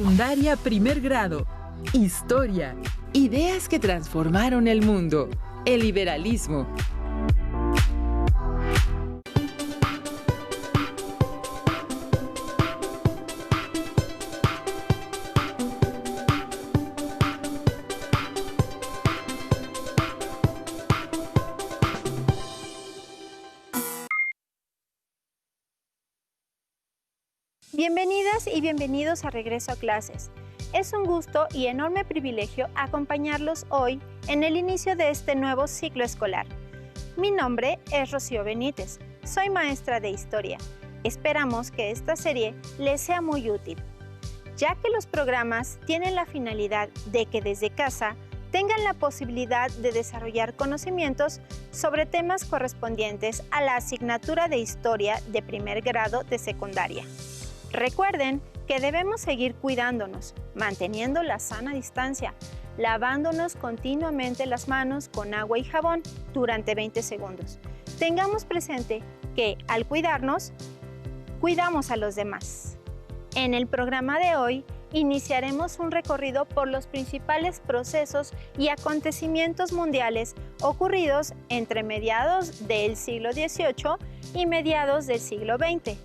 Secundaria primer grado. Historia. Ideas que transformaron el mundo. El liberalismo. Bienvenidas y bienvenidos a Regreso a Clases. Es un gusto y enorme privilegio acompañarlos hoy en el inicio de este nuevo ciclo escolar. Mi nombre es Rocío Benítez, soy maestra de Historia. Esperamos que esta serie les sea muy útil, ya que los programas tienen la finalidad de que desde casa tengan la posibilidad de desarrollar conocimientos sobre temas correspondientes a la asignatura de Historia de primer grado de secundaria. Recuerden que debemos seguir cuidándonos, manteniendo la sana distancia, lavándonos continuamente las manos con agua y jabón durante 20 segundos. Tengamos presente que al cuidarnos, cuidamos a los demás. En el programa de hoy, iniciaremos un recorrido por los principales procesos y acontecimientos mundiales ocurridos entre mediados del siglo XVIII y mediados del siglo XX.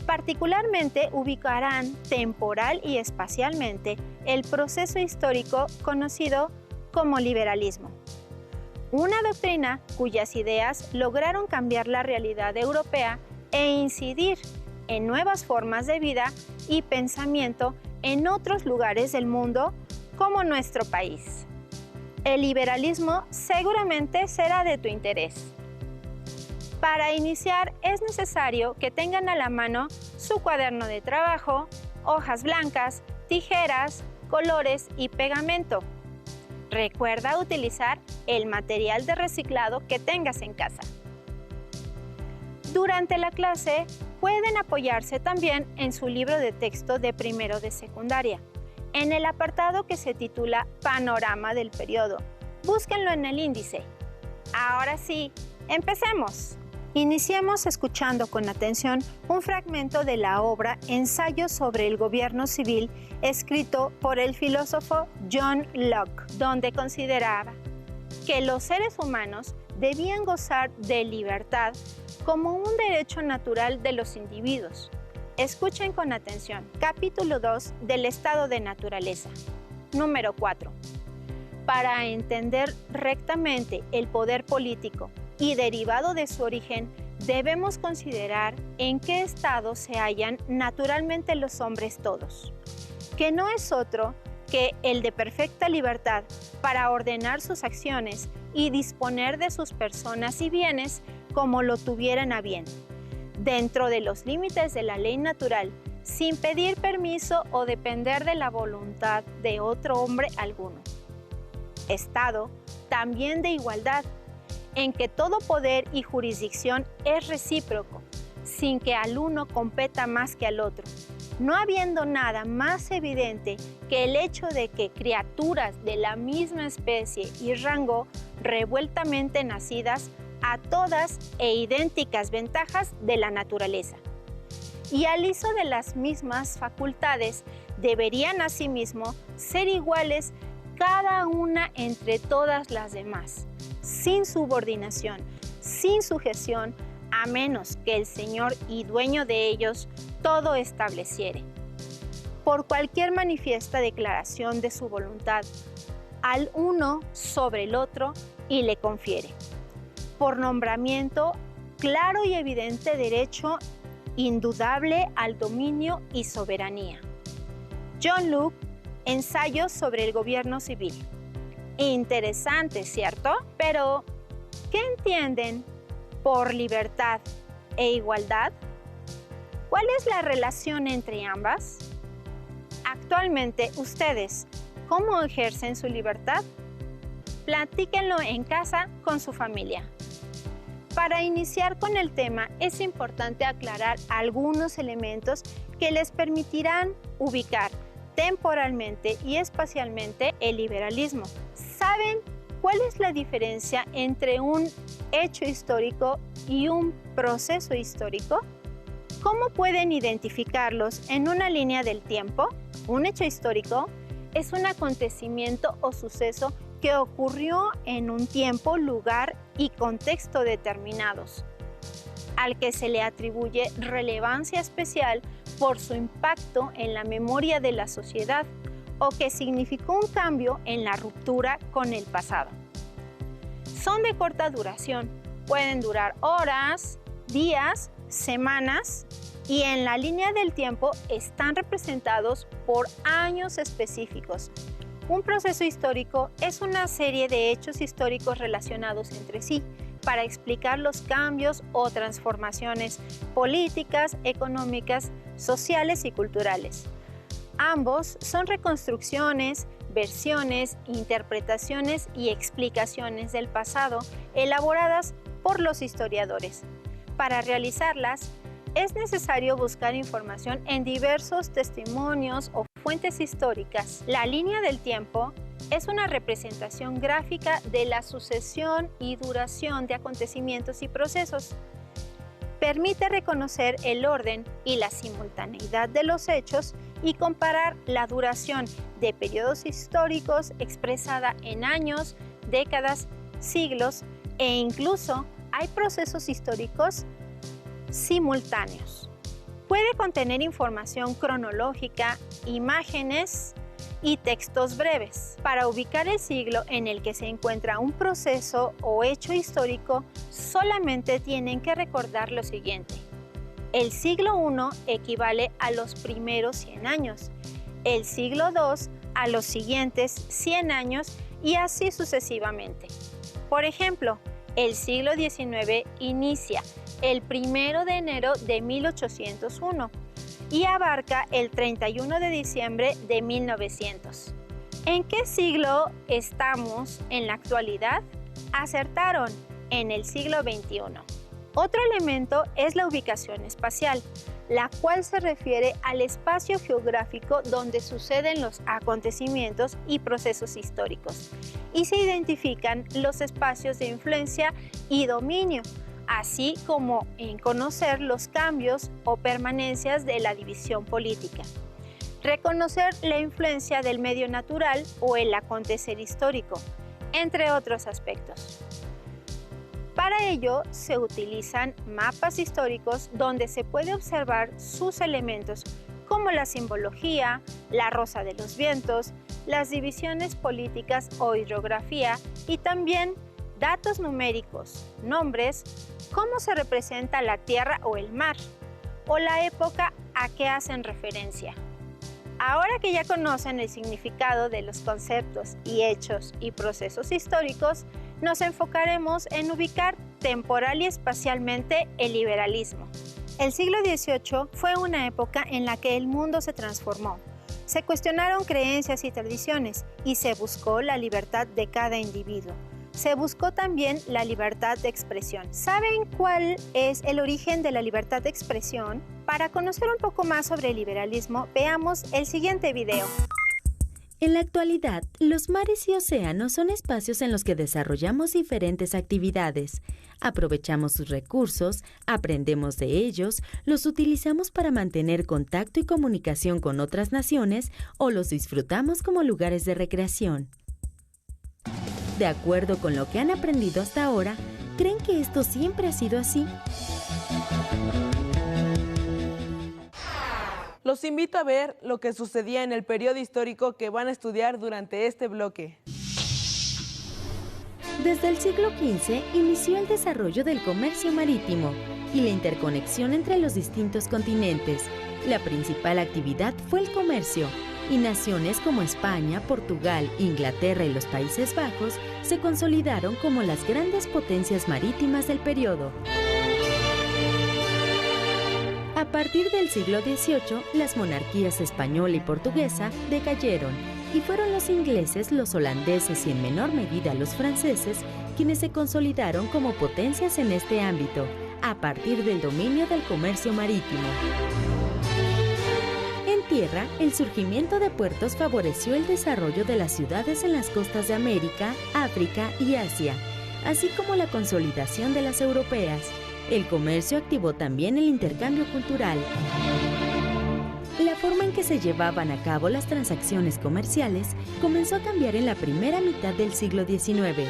Particularmente ubicarán temporal y espacialmente el proceso histórico conocido como liberalismo, una doctrina cuyas ideas lograron cambiar la realidad europea e incidir en nuevas formas de vida y pensamiento en otros lugares del mundo como nuestro país. El liberalismo seguramente será de tu interés. Para iniciar es necesario que tengan a la mano su cuaderno de trabajo, hojas blancas, tijeras, colores y pegamento. Recuerda utilizar el material de reciclado que tengas en casa. Durante la clase pueden apoyarse también en su libro de texto de primero de secundaria, en el apartado que se titula Panorama del periodo. Búsquenlo en el índice. Ahora sí, empecemos. Iniciemos escuchando con atención un fragmento de la obra Ensayo sobre el gobierno civil, escrito por el filósofo John Locke, donde consideraba que los seres humanos debían gozar de libertad como un derecho natural de los individuos. Escuchen con atención. Capítulo 2 del estado de naturaleza. Número 4. Para entender rectamente el poder político y derivado de su origen, debemos considerar en qué estado se hallan naturalmente los hombres todos, que no es otro que el de perfecta libertad para ordenar sus acciones y disponer de sus personas y bienes como lo tuvieran a bien, dentro de los límites de la ley natural, sin pedir permiso o depender de la voluntad de otro hombre alguno. Estado también de igualdad, en que todo poder y jurisdicción es recíproco, sin que al uno competa más que al otro, no habiendo nada más evidente que el hecho de que criaturas de la misma especie y rango, revueltamente nacidas, a todas e idénticas ventajas de la naturaleza, y al uso de las mismas facultades, deberían asimismo ser iguales cada una entre todas las demás, sin subordinación, sin sujeción, a menos que el Señor y dueño de ellos todo estableciere, por cualquier manifiesta declaración de su voluntad, al uno sobre el otro y le confiere, por nombramiento, claro y evidente derecho indudable al dominio y soberanía. John Locke, Ensayo sobre el gobierno civil. Interesante, ¿cierto? Pero, ¿qué entienden por libertad e igualdad? ¿Cuál es la relación entre ambas? Actualmente, ustedes, ¿cómo ejercen su libertad? Platíquenlo en casa con su familia. Para iniciar con el tema, es importante aclarar algunos elementos que les permitirán ubicar temporalmente y espacialmente el liberalismo. ¿Saben cuál es la diferencia entre un hecho histórico y un proceso histórico? ¿Cómo pueden identificarlos en una línea del tiempo? Un hecho histórico es un acontecimiento o suceso que ocurrió en un tiempo, lugar y contexto determinados, al que se le atribuye relevancia especial por su impacto en la memoria de la sociedad o que significó un cambio en la ruptura con el pasado. Son de corta duración, pueden durar horas, días, semanas y en la línea del tiempo están representados por años específicos. Un proceso histórico es una serie de hechos históricos relacionados entre sí para explicar los cambios o transformaciones políticas, económicas, sociales y culturales. Ambos son reconstrucciones, versiones, interpretaciones y explicaciones del pasado elaboradas por los historiadores. Para realizarlas, es necesario buscar información en diversos testimonios o fuentes históricas. La línea del tiempo es una representación gráfica de la sucesión y duración de acontecimientos y procesos. Permite reconocer el orden y la simultaneidad de los hechos y comparar la duración de periodos históricos expresada en años, décadas, siglos e incluso hay procesos históricos simultáneos. Puede contener información cronológica, imágenes y textos breves. Para ubicar el siglo en el que se encuentra un proceso o hecho histórico, solamente tienen que recordar lo siguiente. El siglo I equivale a los primeros 100 años, el siglo II a los siguientes 100 años y así sucesivamente. Por ejemplo, el siglo XIX inicia el 1 de enero de 1801 y abarca el 31 de diciembre de 1900. ¿En qué siglo estamos en la actualidad? Acertaron, en el siglo XXI. Otro elemento es la ubicación espacial, la cual se refiere al espacio geográfico donde suceden los acontecimientos y procesos históricos, y se identifican los espacios de influencia y dominio, así como en conocer los cambios o permanencias de la división política. Reconocer la influencia del medio natural o el acontecer histórico, entre otros aspectos. Para ello se utilizan mapas históricos donde se puede observar sus elementos como la simbología, la rosa de los vientos, las divisiones políticas o hidrografía y también datos numéricos, nombres, cómo se representa la tierra o el mar, o la época a que hacen referencia. Ahora que ya conocen el significado de los conceptos y hechos y procesos históricos, nos enfocaremos en ubicar temporal y espacialmente el liberalismo. El siglo XVIII fue una época en la que el mundo se transformó. Se cuestionaron creencias y tradiciones y se buscó la libertad de cada individuo. Se buscó también la libertad de expresión. ¿Saben cuál es el origen de la libertad de expresión? Para conocer un poco más sobre el liberalismo, veamos el siguiente video. En la actualidad, los mares y océanos son espacios en los que desarrollamos diferentes actividades. Aprovechamos sus recursos, aprendemos de ellos, los utilizamos para mantener contacto y comunicación con otras naciones o los disfrutamos como lugares de recreación. De acuerdo con lo que han aprendido hasta ahora, ¿creen que esto siempre ha sido así? Los invito a ver lo que sucedía en el periodo histórico que van a estudiar durante este bloque. Desde el siglo XV inició el desarrollo del comercio marítimo y la interconexión entre los distintos continentes. La principal actividad fue el comercio, y naciones como España, Portugal, Inglaterra y los Países Bajos se consolidaron como las grandes potencias marítimas del periodo. A partir del siglo XVIII, las monarquías española y portuguesa decayeron y fueron los ingleses, los holandeses y en menor medida los franceses quienes se consolidaron como potencias en este ámbito a partir del dominio del comercio marítimo. En tierra, el surgimiento de puertos favoreció el desarrollo de las ciudades en las costas de América, África y Asia, así como la consolidación de las europeas. El comercio activó también el intercambio cultural. la forma en que se llevaban a cabo las transacciones comerciales comenzó a cambiar en la primera mitad del siglo XIX.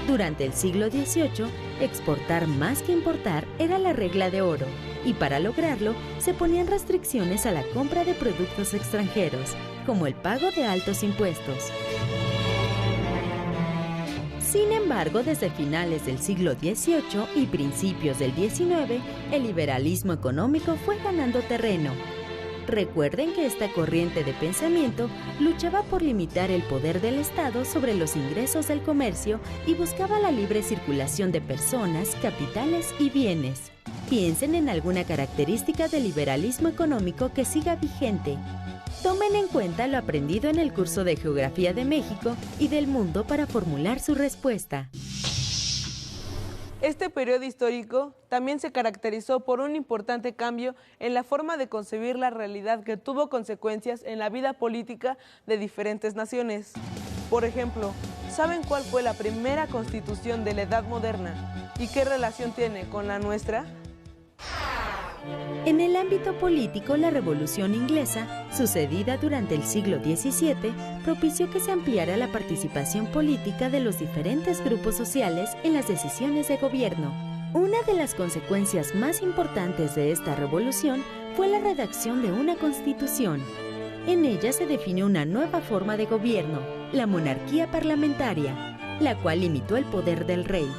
Durante el siglo XVIII, exportar más que importar era la regla de oro, y para lograrlo se ponían restricciones a la compra de productos extranjeros, como el pago de altos impuestos. Sin embargo, desde finales del siglo XVIII y principios del XIX, el liberalismo económico fue ganando terreno. Recuerden que esta corriente de pensamiento luchaba por limitar el poder del Estado sobre los ingresos del comercio y buscaba la libre circulación de personas, capitales y bienes. Piensen en alguna característica del liberalismo económico que siga vigente. Tomen en cuenta lo aprendido en el curso de Geografía de México y del mundo para formular su respuesta. Este periodo histórico también se caracterizó por un importante cambio en la forma de concebir la realidad que tuvo consecuencias en la vida política de diferentes naciones. Por ejemplo, ¿saben cuál fue la primera constitución de la Edad Moderna y qué relación tiene con la nuestra? En el ámbito político, la Revolución Inglesa, sucedida durante el siglo XVII, propició que se ampliara la participación política de los diferentes grupos sociales en las decisiones de gobierno. Una de las consecuencias más importantes de esta revolución fue la redacción de una constitución. En ella se definió una nueva forma de gobierno, la monarquía parlamentaria, la cual limitó el poder del rey.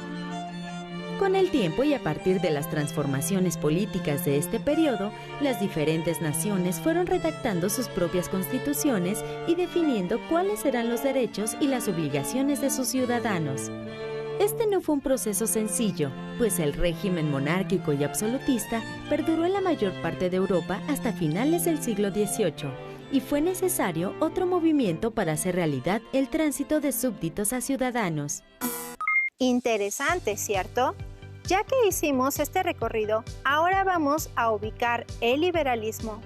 Con el tiempo y a partir de las transformaciones políticas de este periodo, las diferentes naciones fueron redactando sus propias constituciones y definiendo cuáles eran los derechos y las obligaciones de sus ciudadanos. Este no fue un proceso sencillo, pues el régimen monárquico y absolutista perduró en la mayor parte de Europa hasta finales del siglo XVIII, y fue necesario otro movimiento para hacer realidad el tránsito de súbditos a ciudadanos. Interesante, ¿cierto? Ya que hicimos este recorrido, ahora vamos a ubicar el liberalismo.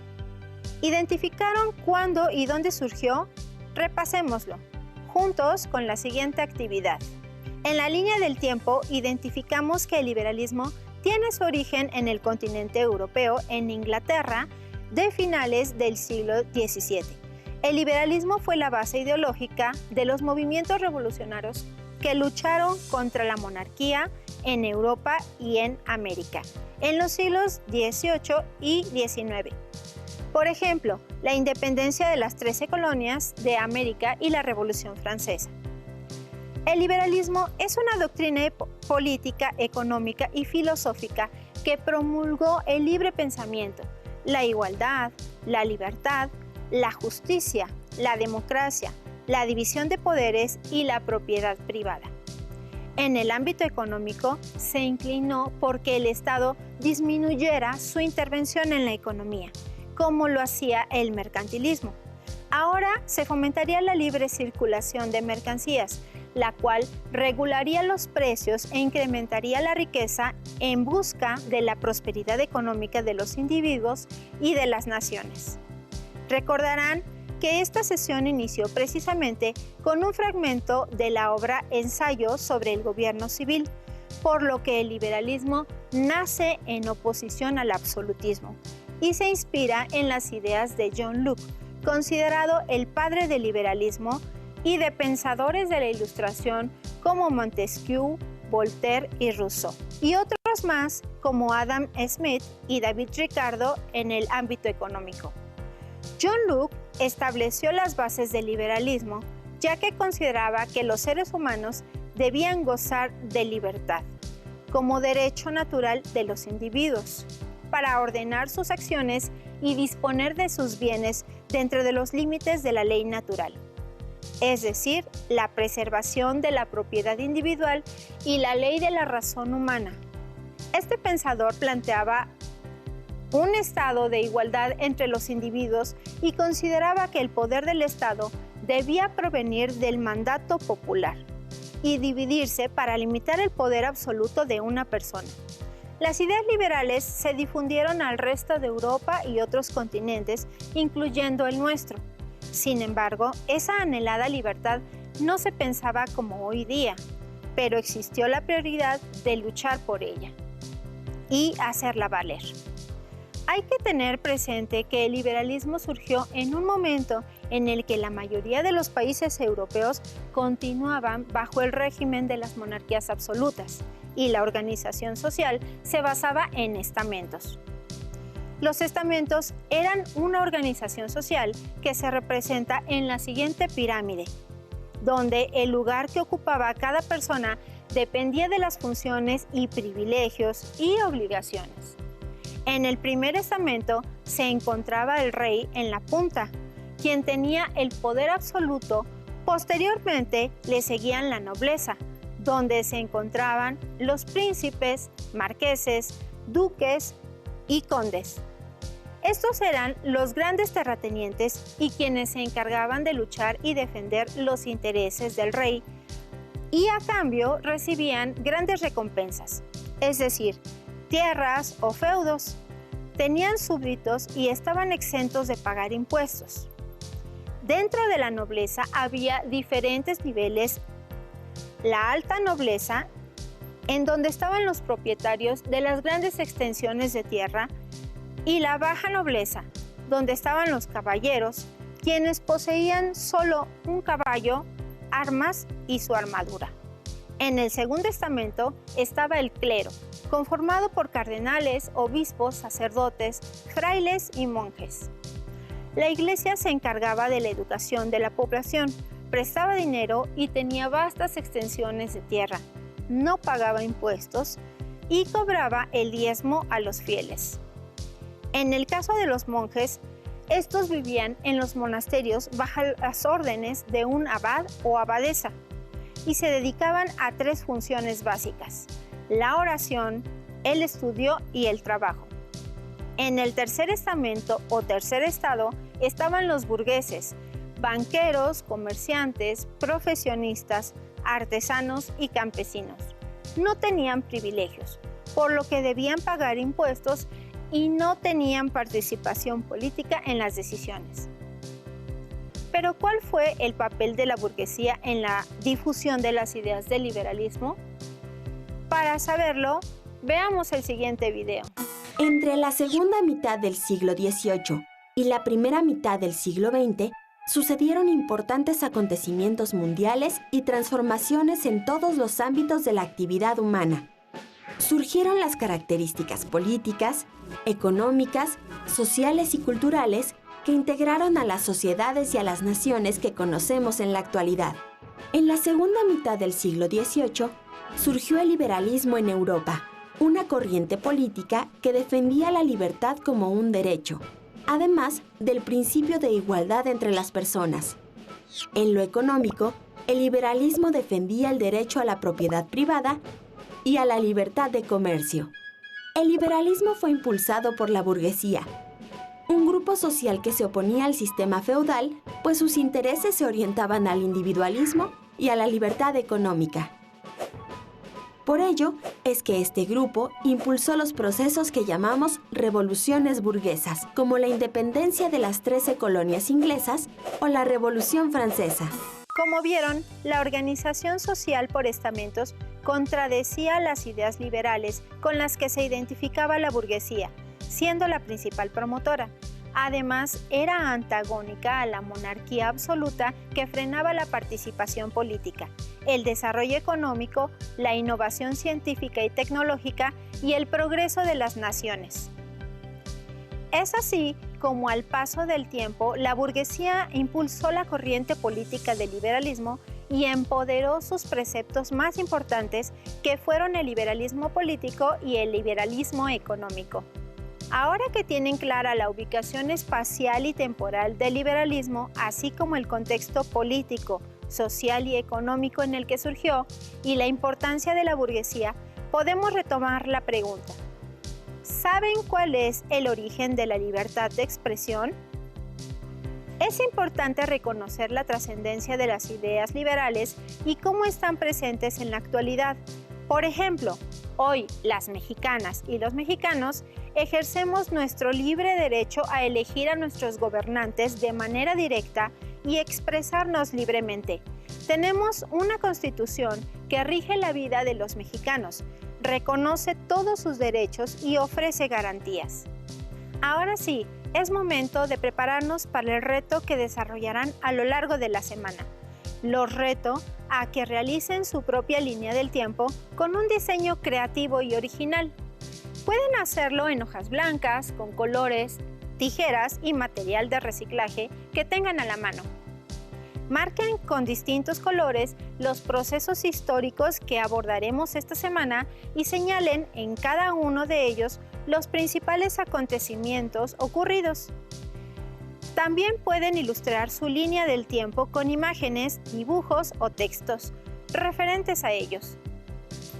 ¿Identificaron cuándo y dónde surgió? Repasémoslo, juntos con la siguiente actividad. En la línea del tiempo, identificamos que el liberalismo tiene su origen en el continente europeo, en Inglaterra, de finales del siglo XVII. El liberalismo fue la base ideológica de los movimientos revolucionarios que lucharon contra la monarquía en Europa y en América, en los siglos XVIII y XIX. Por ejemplo, la independencia de las 13 colonias de América y la Revolución Francesa. El liberalismo es una doctrina política, económica y filosófica que promulgó el libre pensamiento, la igualdad, la libertad, la justicia, la democracia, la división de poderes y la propiedad privada. En el ámbito económico, se inclinó porque el Estado disminuyera su intervención en la economía, como lo hacía el mercantilismo. Ahora se fomentaría la libre circulación de mercancías, la cual regularía los precios e incrementaría la riqueza en busca de la prosperidad económica de los individuos y de las naciones. Recordarán que esta sesión inició precisamente con un fragmento de la obra Ensayo sobre el gobierno civil, por lo que el liberalismo nace en oposición al absolutismo y se inspira en las ideas de John Locke, considerado el padre del liberalismo, y de pensadores de la Ilustración como Montesquieu, Voltaire y Rousseau, y otros más como Adam Smith y David Ricardo en el ámbito económico. John Locke estableció las bases del liberalismo, ya que consideraba que los seres humanos debían gozar de libertad, como derecho natural de los individuos, para ordenar sus acciones y disponer de sus bienes dentro de los límites de la ley natural, es decir, la preservación de la propiedad individual y la ley de la razón humana. Este pensador planteaba un estado de igualdad entre los individuos y consideraba que el poder del Estado debía provenir del mandato popular y dividirse para limitar el poder absoluto de una persona. Las ideas liberales se difundieron al resto de Europa y otros continentes, incluyendo el nuestro. Sin embargo, esa anhelada libertad no se pensaba como hoy día, pero existió la prioridad de luchar por ella y hacerla valer. Hay que tener presente que el liberalismo surgió en un momento en el que la mayoría de los países europeos continuaban bajo el régimen de las monarquías absolutas y la organización social se basaba en estamentos. Los estamentos eran una organización social que se representa en la siguiente pirámide, donde el lugar que ocupaba cada persona dependía de las funciones y privilegios y obligaciones. En el primer estamento se encontraba el rey en la punta, quien tenía el poder absoluto. Posteriormente le seguían la nobleza, donde se encontraban los príncipes, marqueses, duques y condes. Estos eran los grandes terratenientes y quienes se encargaban de luchar y defender los intereses del rey, y a cambio recibían grandes recompensas, es decir, tierras o feudos. Tenían súbditos y estaban exentos de pagar impuestos. Dentro de la nobleza había diferentes niveles. La alta nobleza, en donde estaban los propietarios de las grandes extensiones de tierra, y la baja nobleza, donde estaban los caballeros, quienes poseían solo un caballo, armas y su armadura. En el segundo estamento estaba el clero, conformado por cardenales, obispos, sacerdotes, frailes y monjes. La iglesia se encargaba de la educación de la población, prestaba dinero y tenía vastas extensiones de tierra, no pagaba impuestos y cobraba el diezmo a los fieles. En el caso de los monjes, estos vivían en los monasterios bajo las órdenes de un abad o abadesa y se dedicaban a 3 funciones básicas: la oración, el estudio y el trabajo. En el tercer estamento o tercer estado estaban los burgueses, banqueros, comerciantes, profesionistas, artesanos y campesinos. No tenían privilegios, por lo que debían pagar impuestos y no tenían participación política en las decisiones. Pero ¿cuál fue el papel de la burguesía en la difusión de las ideas del liberalismo? Para saberlo, veamos el siguiente video. Entre la segunda mitad del siglo XVIII y la primera mitad del siglo XX, sucedieron importantes acontecimientos mundiales y transformaciones en todos los ámbitos de la actividad humana. Surgieron las características políticas, económicas, sociales y culturales que integraron a las sociedades y a las naciones que conocemos en la actualidad. En la segunda mitad del siglo XVIII surgió el liberalismo en Europa, una corriente política que defendía la libertad como un derecho, además del principio de igualdad entre las personas. En lo económico, el liberalismo defendía el derecho a la propiedad privada y a la libertad de comercio. El liberalismo fue impulsado por la burguesía, un grupo social que se oponía al sistema feudal, pues sus intereses se orientaban al individualismo y a la libertad económica. Por ello, es que este grupo impulsó los procesos que llamamos revoluciones burguesas, como la independencia de las 13 colonias inglesas o la Revolución Francesa. Como vieron, la organización social por estamentos contradecía las ideas liberales con las que se identificaba la burguesía, siendo la principal promotora. Además, era antagónica a la monarquía absoluta que frenaba la participación política, el desarrollo económico, la innovación científica y tecnológica y el progreso de las naciones. Es así como al paso del tiempo, la burguesía impulsó la corriente política del liberalismo y empoderó sus preceptos más importantes, que fueron el liberalismo político y el liberalismo económico. Ahora que tienen clara la ubicación espacial y temporal del liberalismo, así como el contexto político, social y económico en el que surgió y la importancia de la burguesía, podemos retomar la pregunta: ¿saben cuál es el origen de la libertad de expresión? Es importante reconocer la trascendencia de las ideas liberales y cómo están presentes en la actualidad. Por ejemplo, hoy las mexicanas y los mexicanos ejercemos nuestro libre derecho a elegir a nuestros gobernantes de manera directa y expresarnos libremente. Tenemos una constitución que rige la vida de los mexicanos, reconoce todos sus derechos y ofrece garantías. Ahora sí, es momento de prepararnos para el reto que desarrollarán a lo largo de la semana. Los reto a que realicen su propia línea del tiempo con un diseño creativo y original. Pueden hacerlo en hojas blancas, con colores, tijeras y material de reciclaje que tengan a la mano. Marquen con distintos colores los procesos históricos que abordaremos esta semana y señalen en cada uno de ellos los principales acontecimientos ocurridos. También pueden ilustrar su línea del tiempo con imágenes, dibujos o textos referentes a ellos.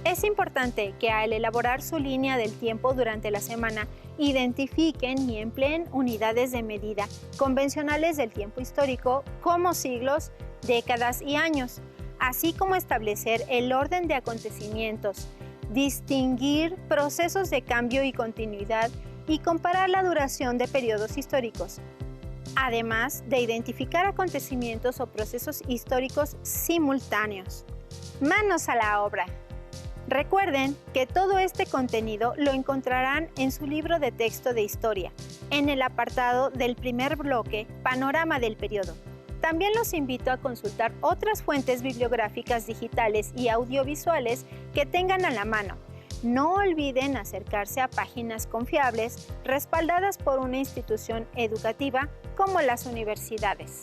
Es importante que al elaborar su línea del tiempo durante la semana, identifiquen y empleen unidades de medida convencionales del tiempo histórico como siglos, décadas y años, así como establecer el orden de acontecimientos, distinguir procesos de cambio y continuidad y comparar la duración de periodos históricos, además de identificar acontecimientos o procesos históricos simultáneos. ¡Manos a la obra! Recuerden que todo este contenido lo encontrarán en su libro de texto de historia, en el apartado del primer bloque, Panorama del Periodo. También los invito a consultar otras fuentes bibliográficas digitales y audiovisuales que tengan a la mano. No olviden acercarse a páginas confiables, respaldadas por una institución educativa como las universidades.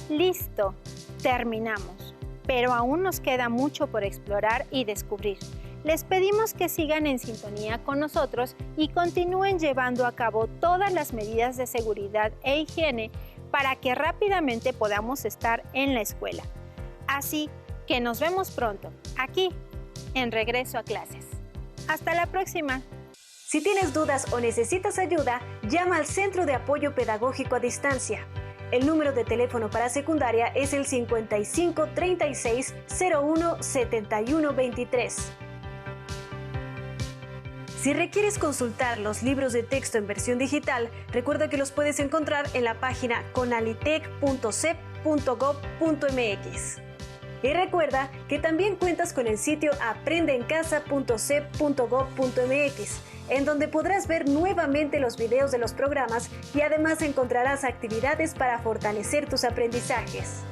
¡Listo! Terminamos. Pero aún nos queda mucho por explorar y descubrir. Les pedimos que sigan en sintonía con nosotros y continúen llevando a cabo todas las medidas de seguridad e higiene para que rápidamente podamos estar en la escuela. Así que nos vemos pronto, aquí, en Regreso a Clases. ¡Hasta la próxima! Si tienes dudas o necesitas ayuda, llama al Centro de Apoyo Pedagógico a Distancia. El número de teléfono para secundaria es el 55 36 01 71 23. Si requieres consultar los libros de texto en versión digital, recuerda que los puedes encontrar en la página conalitec.cep.gov.mx. Y recuerda que también cuentas con el sitio aprendeencasa.cep.gov.mx, en donde podrás ver nuevamente los videos de los programas y además encontrarás actividades para fortalecer tus aprendizajes.